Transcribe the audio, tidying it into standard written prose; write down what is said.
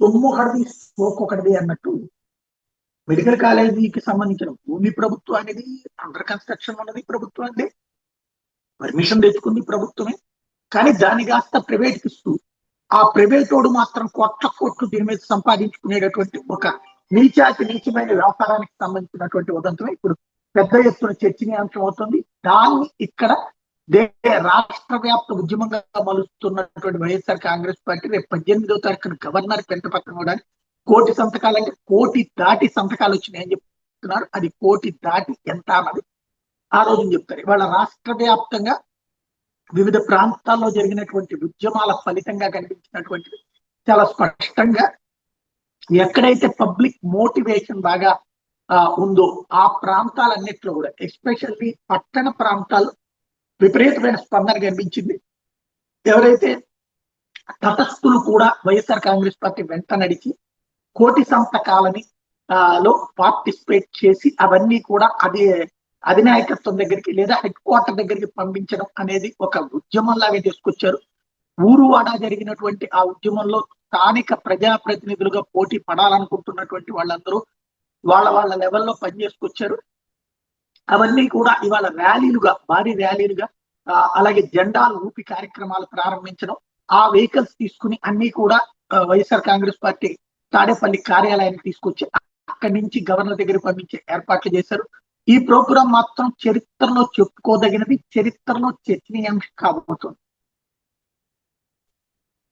సొమ్ము ఒకటిది సోకు ఒకటిది అన్నట్టు మెడికల్ కాలేజీకి సంబంధించిన భూమి ప్రభుత్వానికి, అండర్ కన్స్ట్రక్షన్ ఉన్నది ప్రభుత్వానికి, పర్మిషన్ తెచ్చుకుంది ప్రభుత్వమే. కానీ దాన్ని కాస్త ప్రైవేట్కి ఇస్తూ ఆ ప్రైవేట్ వాడు మాత్రం కోట్లు దీని మీద సంపాదించుకునేటటువంటి ఒక నీచమైన వ్యాపారానికి సంబంధించినటువంటి ఉదంతమే ఇప్పుడు పెద్ద ఎత్తున చర్చనీయాంశం అవుతుంది. దాన్ని ఇక్కడ రాష్ట్ర వ్యాప్త ఉద్యమంగా మలుస్తున్నటువంటి వైఎస్ఆర్ కాంగ్రెస్ పార్టీ రేపు 18వ తారీఖున గవర్నర్ పెంట పక్కన ఇవ్వడానికి 1,00,00,000 సంతకాలు అంటే 1,00,00,000 దాటి సంతకాలు వచ్చినాయని చెప్తున్నారు. అది 1,00,00,000 దాటి ఎంత అన్నది ఆ రోజు చెప్తారు. ఇవాళ రాష్ట్ర వ్యాప్తంగా వివిధ ప్రాంతాల్లో జరిగినటువంటి ఉద్యమాల ఫలితంగా కనిపించినటువంటిది చాలా స్పష్టంగా ఎక్కడైతే పబ్లిక్ మోటివేషన్ బాగా ఉందో ఆ ప్రాంతాలన్నిట్లో కూడా, ఎస్పెషల్లీ పట్టణ ప్రాంతాల్లో విపరీతమైన స్పందన కనిపించింది. ఎవరైతే తటస్థులు కూడా వైఎస్ఆర్ కాంగ్రెస్ పార్టీ వెంట నడిచి 1,00,00,000 సంతకాలని లో పార్టిసిపేట్ చేసి అవన్నీ కూడా అధినాయకత్వం దగ్గరికి లేదా హెడ్ క్వార్టర్ దగ్గరికి పంపించడం అనేది ఒక ఉద్యమంలాగా తీసుకొచ్చారు. ఊరువాడ జరిగినటువంటి ఆ ఉద్యమంలో స్థానిక ప్రజాప్రతినిధులుగా పోటీ పడాలనుకుంటున్నటువంటి వాళ్ళందరూ వాళ్ళ లెవెల్లో పనిచేసుకొచ్చారు. అవన్నీ కూడా ఇవాళ ర్యాలీలుగా, భారీ ర్యాలీలుగా, అలాగే జెండాలు ఊపి కార్యక్రమాలు ప్రారంభించడం, ఆ వెహికల్స్ తీసుకుని అన్ని కూడా వైఎస్ఆర్ కాంగ్రెస్ పార్టీ తాడేపల్లి కార్యాలయానికి తీసుకొచ్చి అక్కడి నుంచి గవర్నర్ దగ్గర పంపించే ఏర్పాట్లు చేశారు. ఈ ప్రోగ్రాం మాత్రం చరిత్రలో చెప్పుకోదగినది, చరిత్రలో చర్చనీయాంశం కాబోతుంది.